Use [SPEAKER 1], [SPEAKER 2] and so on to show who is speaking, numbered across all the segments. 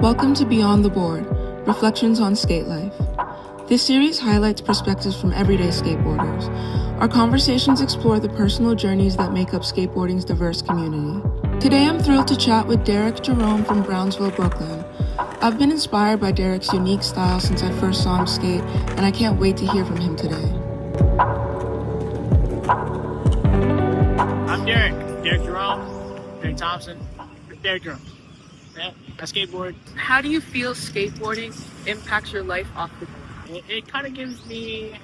[SPEAKER 1] Welcome to Beyond the Board, Reflections on Skate Life. This series highlights perspectives from everyday skateboarders. Our conversations explore the personal journeys that make up skateboarding's diverse community. Today I'm thrilled to chat with Derrick Jerome from Brownsville, Brooklyn. I've been inspired by Derrick's unique style since I first saw him skate, and I can't wait to hear from him today.
[SPEAKER 2] I'm Derrick Jerome, Derrick Thompson, Derrick Jerome. Yeah, I skateboard.
[SPEAKER 1] How do you feel skateboarding impacts your life off the board?
[SPEAKER 2] It kind of gives me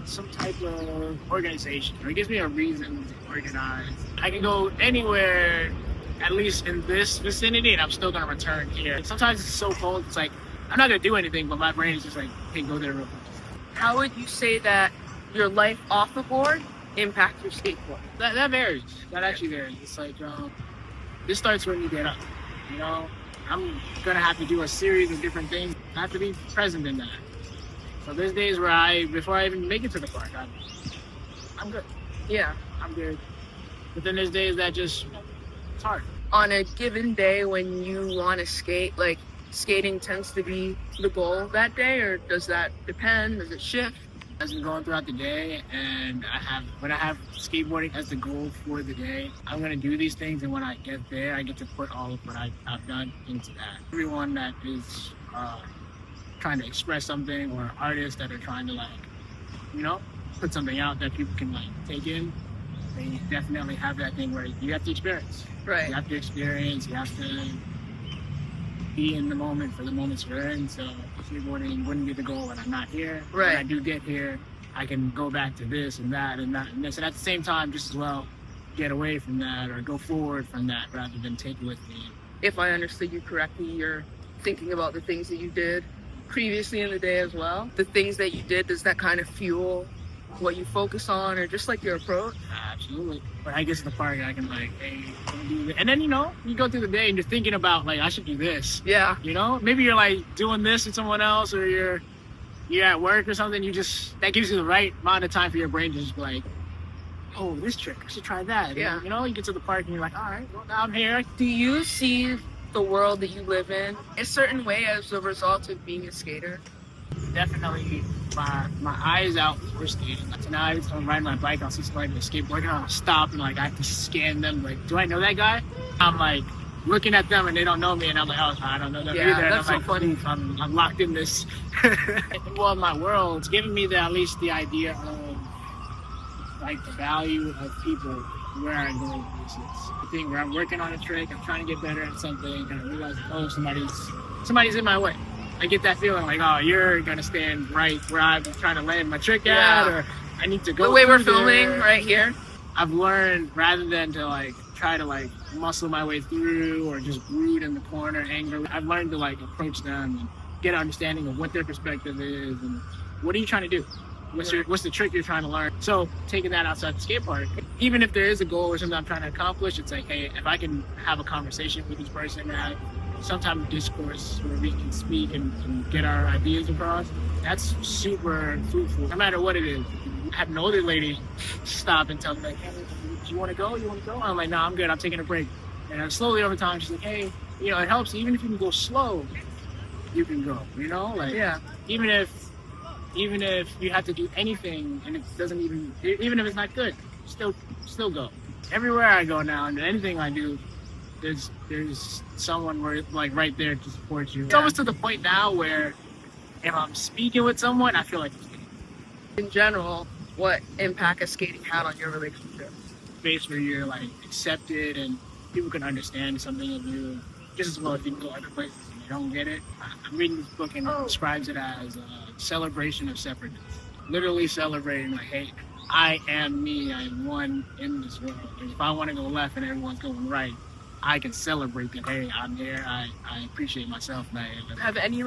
[SPEAKER 2] some type of organization, or it gives me a reason to organize. I can go anywhere, at least in this vicinity, and I'm still gonna return here. Sometimes it's so cold, it's like, I'm not gonna do anything, but my brain is just like, hey, go there real quick.
[SPEAKER 1] How would you say that your life off the board impacts your skateboard?
[SPEAKER 2] That varies. That actually varies. It's like, this starts when you get up. You know, I'm gonna have to do a series of different things. I have to be present in that. So there's days where before I even make it to the park, I'm good.
[SPEAKER 1] Yeah.
[SPEAKER 2] I'm good. But then there's days that just, it's hard.
[SPEAKER 1] On a given day when you want to skate, like skating tends to be the goal that day, or does that depend? Does it shift?
[SPEAKER 2] As I'm going throughout the day, and when I have skateboarding as the goal for the day, I'm gonna do these things, and when I get there, I get to put all of what I've done into that. Everyone that is trying to express something, or artists that are trying to put something out that people can take in, they definitely have that thing where you have to experience.
[SPEAKER 1] Right.
[SPEAKER 2] You have to experience. You have to be in the moment for the moments we're in. So skateboarding wouldn't be the goal when I'm not here.
[SPEAKER 1] Right.
[SPEAKER 2] When I do get here, I can go back to this and that and that and this, and at the same time, just as well get away from that or go forward from that rather than take it with me.
[SPEAKER 1] If I understood you correctly, you're thinking about the things that you did previously in the day as well. The things that you did, does that kind of fuel what you focus on, or just like your approach?
[SPEAKER 2] Absolutely. When I get to the park, I can hey, I'm do this. And then, you go through the day and you're thinking about I should do this.
[SPEAKER 1] Yeah.
[SPEAKER 2] Maybe you're doing this with someone else, or you're at work or something. That gives you the right amount of time for your brain to just be oh, this trick, I should try that.
[SPEAKER 1] Yeah.
[SPEAKER 2] And, you get to the park and you're like, all right, well, now I'm here.
[SPEAKER 1] Do you see the world that you live in a certain way as a result of being a skater?
[SPEAKER 2] Definitely my eyes out for skating. So now every time I'm riding my bike, I'll see somebody with a skateboard, and I'll stop and I have to scan them. Do I know that guy? I'm looking at them and they don't know me, and I'm oh, I don't know them either. And
[SPEAKER 1] That's so funny.
[SPEAKER 2] I'm locked in this. Well, my world, it's giving me at least the idea of the value of people where I go places. The thing where I'm working on a trick, I'm trying to get better at something, and I realize, oh, somebody's in my way. I get that feeling oh, you're gonna stand right where I'm trying to land my trick at, or I need to go.
[SPEAKER 1] The way we're
[SPEAKER 2] there.
[SPEAKER 1] filming right here.
[SPEAKER 2] I've learned, rather than to try to muscle my way through or just brood in the corner angrily, I've learned to approach them and get an understanding of what their perspective is and what are you trying to do. What's the trick you're trying to learn? So taking that outside the skate park, even if there is a goal or something I'm trying to accomplish, it's hey, if I can have a conversation with this person, have some type of discourse where we can speak and get our ideas across, that's super fruitful, no matter what it is. I had an older lady stop and tell me, hey, do you want to go? I'm like, no, I'm good. I'm taking a break. And slowly over time, she's like, hey, it helps. Even if you can go slow, you can go,
[SPEAKER 1] Yeah.
[SPEAKER 2] Even if you have to do anything and it doesn't even if it's not good, still go. Everywhere I go now and anything I do, there's someone right there to support you. It's almost to the point now where if I'm speaking with someone, I feel like
[SPEAKER 1] in general, what impact has skating had on your relationship?
[SPEAKER 2] Space where you're accepted and people can understand something of you just as well if you can go other places and you don't get it. I'm reading this book and it describes it as a celebration of separateness. Literally celebrating hey, I am me, I am one in this world. And if I want to go left and everyone's going right, I can celebrate that, hey, I'm here, I appreciate myself now.
[SPEAKER 1] Have any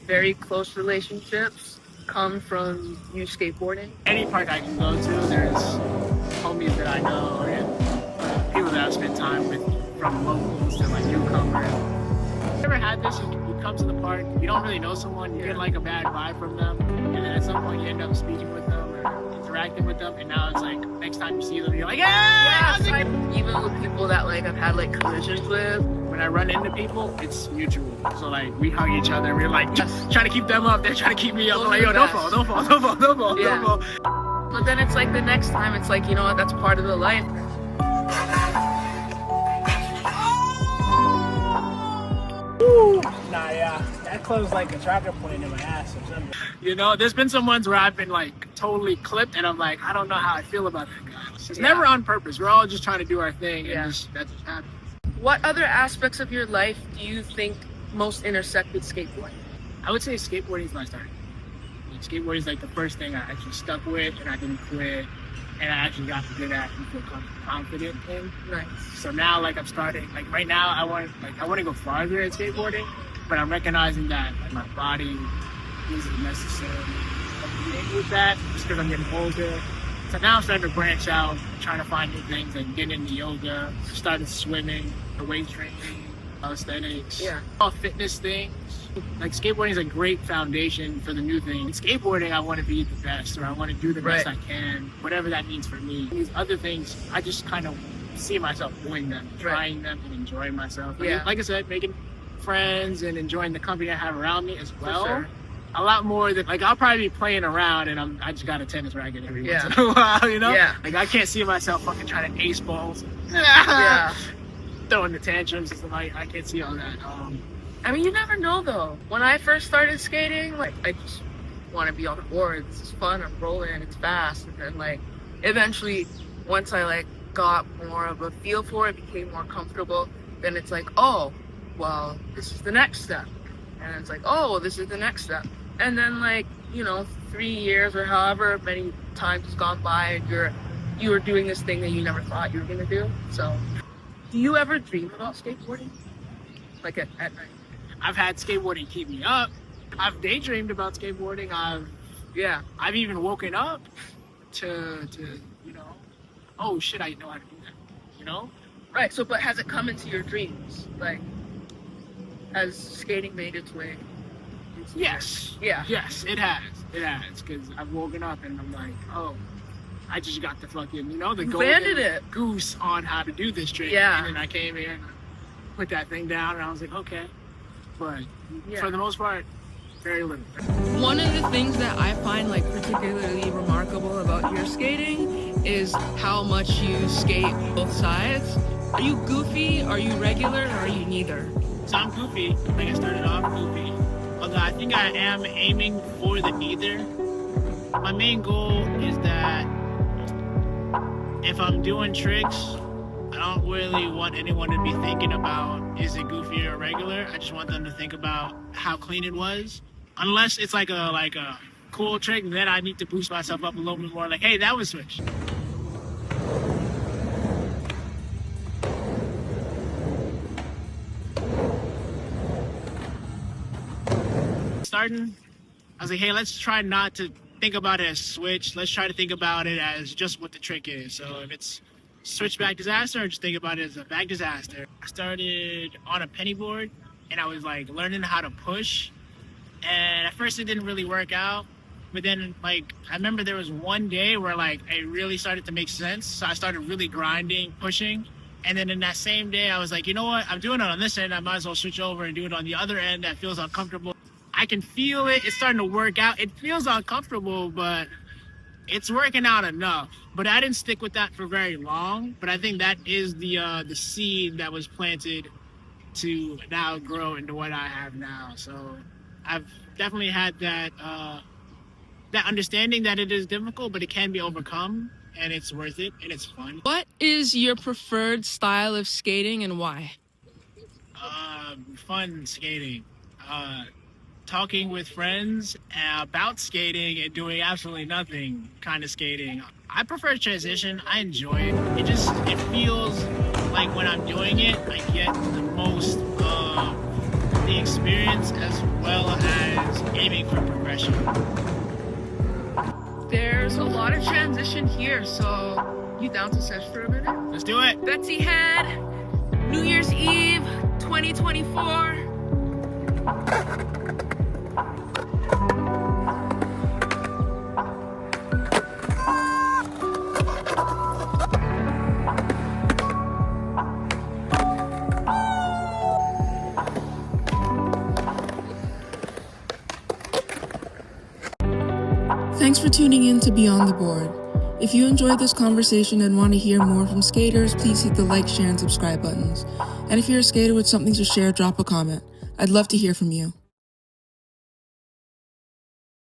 [SPEAKER 1] very close relationships come from you skateboarding?
[SPEAKER 2] Any park I can go to, there's homies that I know and people that I've spent time with, from locals to newcomers. You ever had this? You come to the park, you don't really know someone, you get a bad vibe from them, and then at some point you end up speaking with them or interacting with them, and now it's next time you see them, you're yeah!
[SPEAKER 1] Even with people that I've had collisions with,
[SPEAKER 2] when when I run into people, it's mutual. So like we hug each other. We're like just trying to keep them up. They're trying to keep me up. I'm like, yo, don't fall, don't fall, don't fall, don't fall,
[SPEAKER 1] Yeah.
[SPEAKER 2] don't fall.
[SPEAKER 1] But then it's like the next time, it's like, you know what, that's part of the life.
[SPEAKER 2] Nah, yeah, that closed like a tracker point in my ass or something. You know, there's been some ones where I've been like totally clipped, and I'm like, I don't know how I feel about that guy. It's never on purpose. We're all just trying to do our thing, and that just happens.
[SPEAKER 1] What other aspects of your life do you think most intersect with skateboarding?
[SPEAKER 2] I would say skateboarding is my start. Like, skateboarding is like the first thing I actually stuck with, and I didn't quit, and I actually got good at and feel confident in.
[SPEAKER 1] Nice.
[SPEAKER 2] So now, like, I'm starting. Like right now, I want to go farther in skateboarding, but I'm recognizing that like my body isn't necessarily okay with that, just because I'm getting older. So now I'm starting to branch out, trying to find new things, like getting into yoga, started swimming, weight training, calisthenics, all fitness things. Like skateboarding is a great foundation for the new thing. In skateboarding, I want to be the best, or I want to do the best I can, whatever that means for me. These other things, I just kind of see myself doing them, trying them, and enjoying myself. Like I said, making friends and enjoying the company I have around me as well.
[SPEAKER 1] For sure.
[SPEAKER 2] A lot more than like I'll probably be playing around and I just got a tennis racket every once in a while, you know?
[SPEAKER 1] Yeah.
[SPEAKER 2] Like I can't see myself fucking trying to ace balls. Throwing the tantrums and stuff. I can't see all that.
[SPEAKER 1] I mean, you never know though. When I first started skating, like I just want to be on the board. It's fun. I'm rolling. It's fast. And then like eventually, once I like got more of a feel for it, became more comfortable. Then it's like, oh, well, this is the next step. And it's like, oh, this is the next step. And then like, you know, 3 years or however many times has gone by, and you were doing this thing that you never thought you were gonna do. So, do you ever dream about skateboarding? Like at night?
[SPEAKER 2] I've had skateboarding keep me up. I've daydreamed about skateboarding. I've even woken up to you know, oh shit, I know how to do that. You know?
[SPEAKER 1] Right. So, but has it come into your dreams? Like, has skating made its way?
[SPEAKER 2] Yes.
[SPEAKER 1] Yeah.
[SPEAKER 2] Yes, it has. It has. Because I've woken up and I'm like, oh, I just got the fucking, you know, the golden goose on how to do this trick.
[SPEAKER 1] Yeah.
[SPEAKER 2] And then I came here and put that thing down and I was like, okay. But for the most part, very little.
[SPEAKER 1] One of the things that I find like particularly remarkable about your skating is how much you skate both sides. Are you goofy? Are you regular? Or are you neither?
[SPEAKER 2] So I'm goofy. Like I started off goofy. Although I think I am aiming for the neither. My main goal is that if I'm doing tricks, I don't really want anyone to be thinking about is it goofy or regular. I just want them to think about how clean it was. Unless it's like a cool trick, then I need to boost myself up a little bit more. Like, hey, that was switch. Starting, I was like, hey, let's try not to think about it as switch. Let's try to think about it as just what the trick is. So if it's switch back disaster, just think about it as a back disaster. I started on a penny board and I was like learning how to push. And at first it didn't really work out. But then like, I remember there was one day where like it really started to make sense. So I started really grinding, pushing. And then in that same day, I was like, you know what? I'm doing it on this end. I might as well switch over and do it on the other end that feels uncomfortable. I can feel it. It's starting to work out. It feels uncomfortable, but it's working out enough. But I didn't stick with that for very long. But I think that is the seed that was planted to now grow into what I have now. So I've definitely had that that understanding that it is difficult, but it can be overcome, and it's worth it, and it's fun.
[SPEAKER 1] What is your preferred style of skating and why?
[SPEAKER 2] Fun skating. Talking with friends about skating and doing absolutely nothing kind of skating. I prefer transition. I enjoy it. It feels like when I'm doing it, I get the most of the experience as well as aiming for progression.
[SPEAKER 1] There's a lot of transition here, so you down to sesh for a minute?
[SPEAKER 2] Let's do it.
[SPEAKER 1] Betsy Head, New Year's Eve, 2024. Thanks for tuning in to Beyond the Board. If you enjoyed this conversation and want to hear more from skaters, please hit the like, share, and subscribe buttons. And if you're a skater with something to share, drop a comment. I'd love to hear from you.